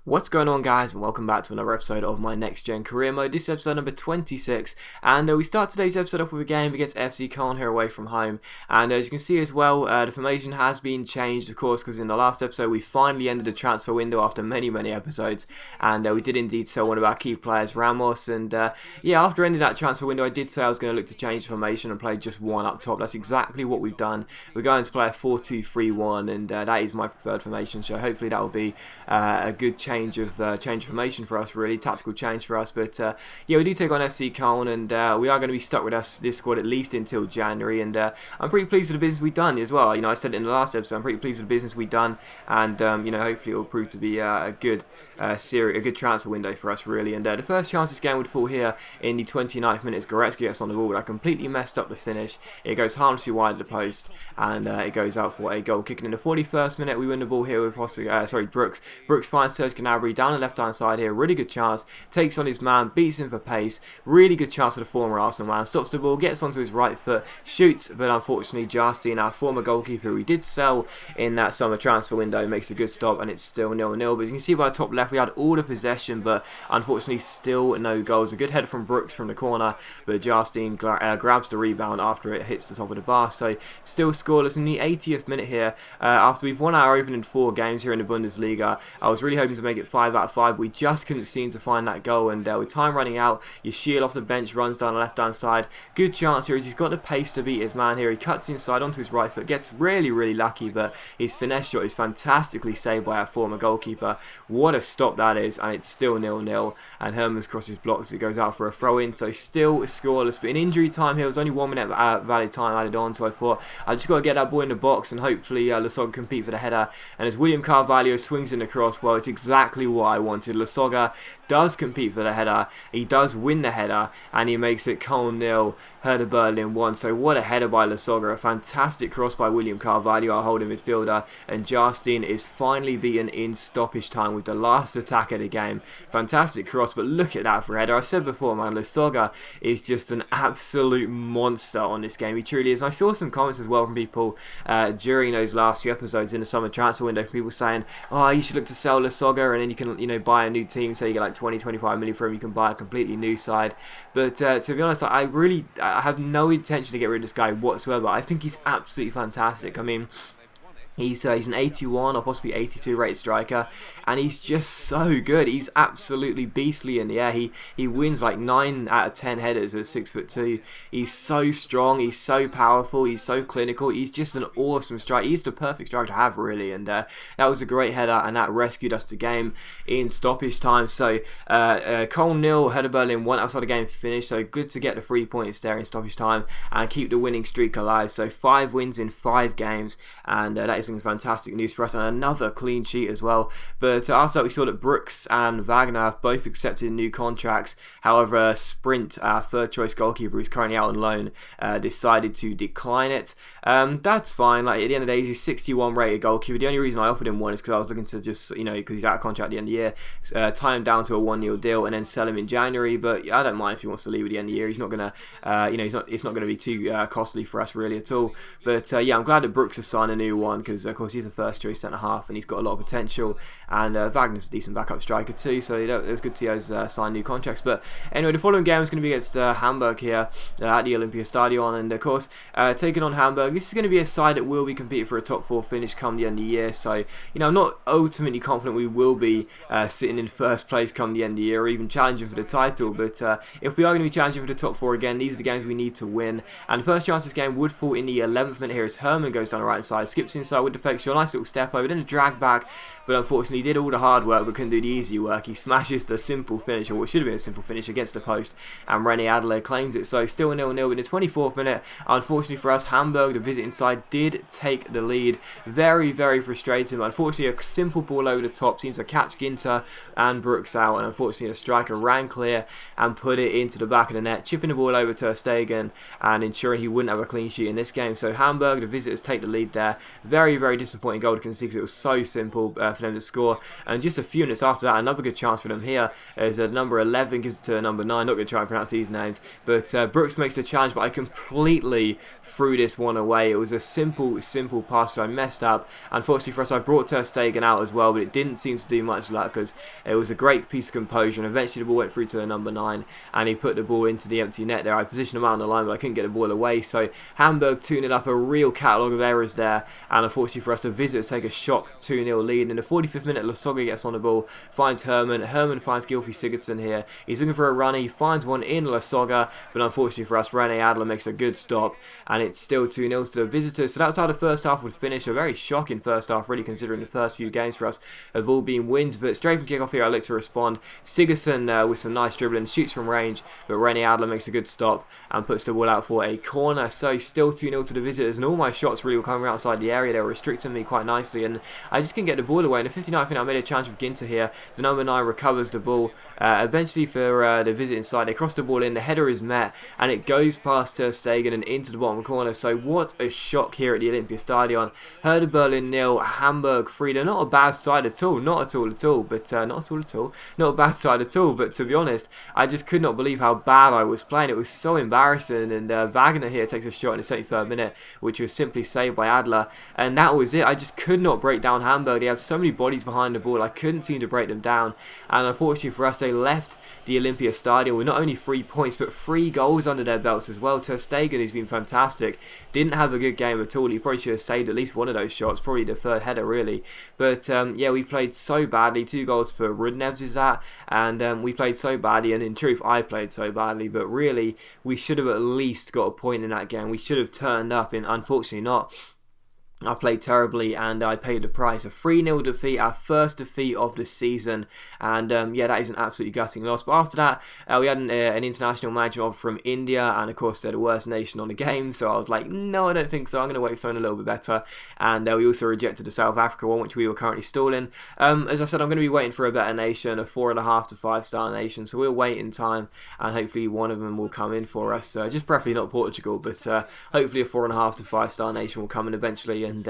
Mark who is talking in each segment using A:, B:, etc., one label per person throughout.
A: What's going on, guys, and welcome back to another episode of my Next Gen Career Mode. This is episode number 26, and we start today's episode off with a game against FC Köln here away from home. And as you can see as well, the formation has been changed, of course, because in the last episode we finally ended the transfer window after many episodes, and we did indeed sell one of our key players, Ramos. And yeah, after ending that transfer window, I did say I was going to look to change the formation and play just one up top. That's exactly what we've done. We're going to play a 4-2-3-1, and that is my preferred formation. So hopefully that will be a good change of formation for us, really tactical change for us. But yeah, we do take on FC Köln, and we are going to be stuck with this squad at least until January. And I'm pretty pleased with the business we've done as well. You know, I said it in the last episode, I'm pretty pleased with the business we've done, and you know, hopefully it will prove to be a good transfer window for us, really. And the first chance this game would fall here in the 29th minute. Goretzka gets on the ball, but I completely messed up the finish. It goes harmlessly wide of the post, and it goes out for a goal. Kicking in the 41st minute, we win the ball here with Brooks. Brooks finds Serge Gnabry down the left-hand side here. Really good chance. Takes on his man, beats him for pace. Really good chance for the former Arsenal man. Stops the ball, gets onto his right foot, shoots, but unfortunately Justin, our former goalkeeper, who we did sell in that summer transfer window, makes a good stop, and it's still 0-0. But as you can see by the top left, we had all the possession, but unfortunately still no goals. A good header from Brooks from the corner, but Justin grabs the rebound after it hits the top of the bar. So still scoreless in the 80th minute here. After we've won our opening 4 games here in the Bundesliga, I was really hoping to make it 5 out of 5. We just couldn't seem to find that goal, and with time running out, Yashil off the bench runs down the left-hand side. Good chance here as he's got the pace to beat his man here. He cuts inside onto his right foot, gets really lucky, but his finesse shot is fantastically saved by our former goalkeeper. What a stop that is, and it's still 0-0, and Herman's crosses blocks. It goes out for a throw-in, so still scoreless. But in injury time here, it was only 1 minute valid time added on, so I thought I just got to get that ball in the box and hopefully Lasogga can compete for the header. And as William Carvalho swings in the cross, well, it's exactly what I wanted. Lasogga does compete for the header, he does win the header, and he makes it Köln 0, Hertha Berlin 1. So what a header by Lasogga, a fantastic cross by William Carvalho, our holding midfielder, and Justin is finally beaten in stoppage time with the last attack of the game. Fantastic cross, but look at that for a header. I said before, man, Lasogga is just an absolute monster on this game. He truly is. I saw some comments as well from people during those last few episodes in the summer transfer window, people saying, oh, you should look to sell Lasogga and then you can, you know, buy a new team. So you get like 20-25 million for him, you can buy a completely new side. But to be honest, I have no intention to get rid of this guy whatsoever. I think he's absolutely fantastic. I mean, he's an 81 or possibly 82 rated striker, and he's just so good. He's absolutely beastly in the air. He wins like 9 out of 10 headers at 6'2". He's so strong, he's so powerful, he's so clinical. He's just an awesome striker. He's the perfect striker to have, really. And that was a great header, and that rescued us the game in stoppage time. So Köln 0, Hertha Berlin 1 outside the game finished. So good to get the 3 points there in stoppage time and keep the winning streak alive. So 5 wins in 5 games, and that is some fantastic news for us, and another clean sheet as well. But after that, we saw that Brooks and Wagner have both accepted new contracts. However, Sprint, our third choice goalkeeper who's currently out on loan, decided to decline it. That's fine. Like, at the end of the day, he's a 61 rated goalkeeper. The only reason I offered him one is because I was looking to just, you know, because he's out of contract at the end of the year, tie him down to a 1-year deal and then sell him in January. But I don't mind if he wants to leave at the end of the year. He's not gonna, you know, it's not going to be too costly for us really at all. But yeah, I'm glad that Brooks has signed a new one, because of course he's a first choice centre half and he's got a lot of potential, and Wagner's a decent backup striker too, so it was good to see those sign new contracts. But anyway, the following game is going to be against Hamburg here at the Olympiastadion, and of course taking on Hamburg. This is going to be a side that will be competing for a top 4 finish come the end of the year, so you know, I'm not ultimately confident we will be sitting in first place come the end of the year or even challenging for the title, but if we are going to be challenging for the top 4 again, these are the games we need to win. And the first chance this game would fall in the 11th minute here as Herman goes down the right side, skips inside with deflection, nice little step over, then a drag back, but unfortunately he did all the hard work but couldn't do the easy work. He smashes the simple finish, or what should have been a simple finish, against the post, and René Adler claims it. So still 0-0 in the 24th minute. Unfortunately for us, Hamburg, the visiting side, did take the lead. Very frustrating, but unfortunately a simple ball over the top seems to catch Ginter and Brooks out, and unfortunately the striker ran clear and put it into the back of the net, chipping the ball over to Stegen and ensuring he wouldn't have a clean sheet in this game. So Hamburg, the visitors, take the lead there. Very very, very disappointing goal to concede because it was so simple for them to score. And just a few minutes after that, another good chance for them here as number 11 gives it to number 9. Not going to try and pronounce these names, but Brooks makes the challenge, but I completely threw this one away. It was a simple pass, so I messed up. Unfortunately for us, I brought Ter Stegen out as well, but it didn't seem to do much of that because it was a great piece of composure, and eventually the ball went through to number 9, and he put the ball into the empty net there. I positioned him out on the line, but I couldn't get the ball away, so Hamburg 2-0 up, a real catalogue of errors there, and unfortunately for us, the visitors take a shock 2-0 lead. In the 45th minute, Lasogga gets on the ball, finds Herman finds Gylfi Sigurdsson here. He's looking for a run, he finds one in Lasogga, but unfortunately for us, Rene Adler makes a good stop, and it's still 2-0 to the visitors. So that's how the first half would finish. A very shocking first half, really, considering the first few games for us have all been wins. But straight from kick-off here, I look to respond. Sigurdsson with some nice dribbling, shoots from range, but Rene Adler makes a good stop and puts the ball out for a corner. So still 2-0 to the visitors, and all my shots really were coming outside the area. They were restricting me quite nicely, and I just couldn't get the ball away. In the 59th minute, I made a chance with Ginter here. The number 9 recovers the ball. Eventually for the visiting side, they cross the ball in, the header is met, and it goes past Ter Stegen and into the bottom corner. So what a shock here at the Olympiastadion. Hertha Berlin 0, Hamburg 3. They're not a bad side at all, not a bad side at all, but to be honest, I just could not believe how bad I was playing. It was so embarrassing, and Wagner here takes a shot in the 73rd minute, which was simply saved by Adler, and that was it. I just could not break down Hamburg. They had so many bodies behind the ball, I couldn't seem to break them down, and unfortunately for us, they left the Olympiastadion with not only 3 points, but 3 goals under their belts as well. Ter Stegen, who's been fantastic, didn't have a good game at all. He probably should have saved at least one of those shots, probably the third header really, but yeah, we played so badly. 2 goals for Rudnevs is that, and we played so badly, and in truth I played so badly, but really we should have at least got a point in that game. We should have turned up, and unfortunately not. I played terribly, and I paid the price. A 3-0 defeat, our first defeat of the season, and yeah, that is an absolutely gutting loss. But after that, we had an international manager from India, and of course they're the worst nation on the game, so I was like, no, I don't think so. I'm going to wait for something a little bit better. And we also rejected the South Africa one, which we were currently stalling. As I said, I'm going to be waiting for a better nation, a 4.5 to 5-star nation, so we'll wait in time, and hopefully one of them will come in for us. Just preferably not Portugal, but hopefully a 4.5 to 5-star nation will come in eventually. And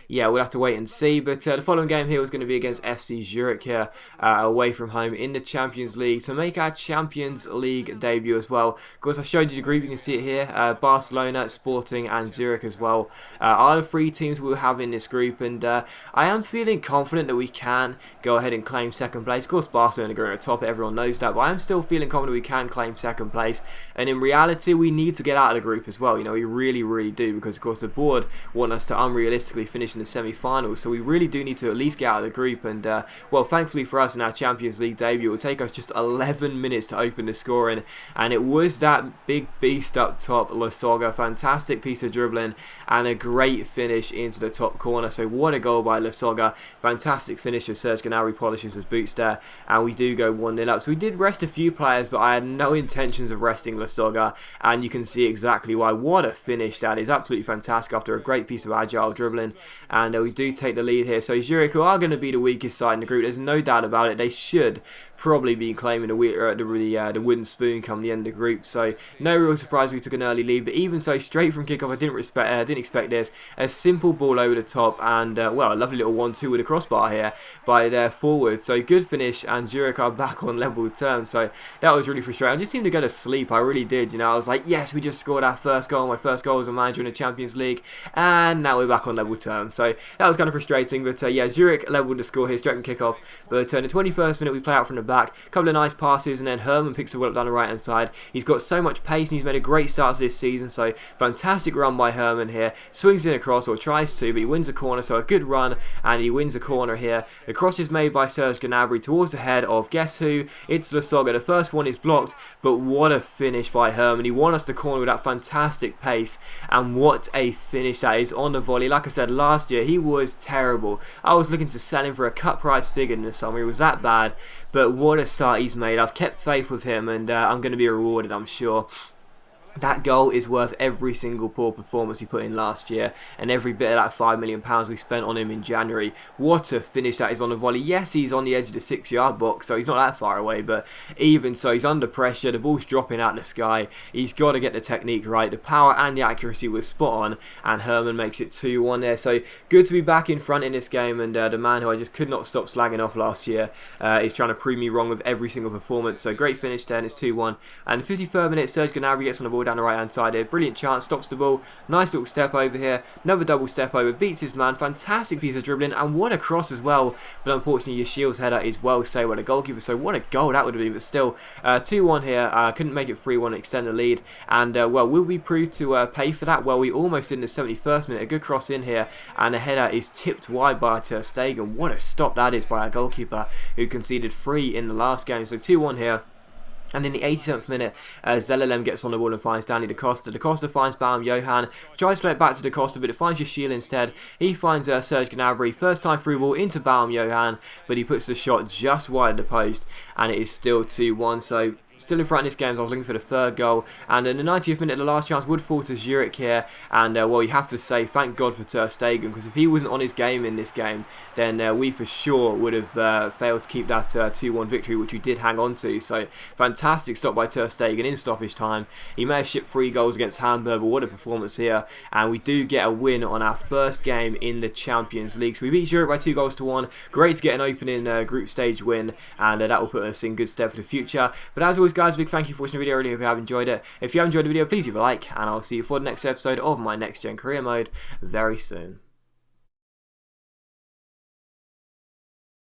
A: yeah, we'll have to wait and see. But the following game here was going to be against FC Zurich here, away from home in the Champions League, to make our Champions League debut as well. Of course, I showed you the group, you can see it here. Barcelona, Sporting and Zurich as well are the 3 teams we'll have in this group, and I am feeling confident that we can go ahead and claim second place. Of course, Barcelona are going to top it, everyone knows that, but I am still feeling confident we can claim second place, and in reality we need to get out of the group as well. You know, we really do, because of course the board want us to unrealistically finish in the semi-finals, so we really do need to at least get out of the group. And well, thankfully for us in our Champions League debut, it will take us just 11 minutes to open the scoring, and it was that big beast up top, Lasogga. Fantastic piece of dribbling and a great finish into the top corner. So what a goal by Lasogga. Fantastic finish as Serge Gnabry polishes his boots there, and we do go 1-0 up. So we did rest a few players, but I had no intentions of resting Lasogga, and you can see exactly why. What a finish that is. Absolutely fantastic after a great piece of agile dribbling. And we do take the lead here. So Zurich, who are going to be the weakest side in the group, there's no doubt about it. They should probably be claiming the wooden spoon come the end of the group. So no real surprise we took an early lead. But even so, straight from kickoff, I didn't expect this. A simple ball over the top, and well, a lovely little 1-2 with a crossbar here by their forward. So good finish, and Zurich are back on level terms. So that was really frustrating. I just seemed to go to sleep. I really did. You know, I was like, yes, we just scored our first goal. My first goal as a manager in the Champions League, and now we're back on level terms. So that was kind of frustrating, but yeah, Zurich leveled the score here straight from kickoff. But in the 21st minute, we play out from the back, a couple of nice passes, and then Herman picks the ball up down the right hand side. He's got so much pace, and he's made a great start to this season, so fantastic run by Herman here. Swings in across, or tries to, but he wins a corner, so a good run, and he wins a corner here. The cross is made by Serge Gnabry towards the head of, guess who? It's Lasogga. The first one is blocked, but what a finish by Herman. He won us the corner with that fantastic pace, and what a finish that is on the volley. Like I said, last year he was terrible. I was looking to sell him for a cut price figure in the summer. He was that bad, but what a start he's made. I've kept faith with him, and I'm going to be rewarded, I'm sure. That goal is worth every single poor performance he put in last year and every bit of that £5 million we spent on him in January. What a finish that is on the volley. Yes, he's on the edge of the 6-yard box, so he's not that far away, but even so, he's under pressure. The ball's dropping out of the sky. He's got to get the technique right. The power and the accuracy was spot on, and Herman makes it 2-1 there. So good to be back in front in this game, and the man who I just could not stop slagging off last year is trying to prove me wrong with every single performance. So great finish there, and it's 2-1. And 53rd minute, Serge Gnabry gets on the ball down the right hand side here, brilliant chance, stops the ball, nice little step over here, another double step over, beats his man, fantastic piece of dribbling, and what a cross as well, but unfortunately Yashil's header is well saved by the goalkeeper, so what a goal that would have been. But still 2-1 here, couldn't make it 3-1, extend the lead, and well, will we prove to pay for that? Well, we almost did in the 71st minute, a good cross in here, and the header is tipped wide by Ter Stegen. What a stop that is by our goalkeeper, who conceded 3 in the last game, so 2-1 here. And in the 87th minute, Zelalem gets on the ball and finds Danny Da Costa. Da Costa finds Baum Johan, tries to play it back to Da Costa, but it finds Yashil instead. He finds Serge Gnabry, first time through ball into Baum Johan, but he puts the shot just wide of the post, and it is still 2-1. So still in front of this game, so I was looking for the third goal, and in the 90th minute the last chance would fall to Zurich here, and well, you have to say thank God for Ter Stegen, because if he wasn't on his game in this game, then we for sure would have failed to keep that 2-1 victory, which we did hang on to. So fantastic stop by Ter Stegen in stoppage time. He may have shipped 3 goals against Hamburg, but what a performance here, and we do get a win on our first game in the Champions League. So we beat Zurich by 2-1. Great to get an opening group stage win, and that will put us in good stead for the future. But as always guys, big thank you for watching the video. I really hope you have enjoyed it. If you have enjoyed the video, please leave a like, and I'll see you for the next episode of my next gen career mode very soon.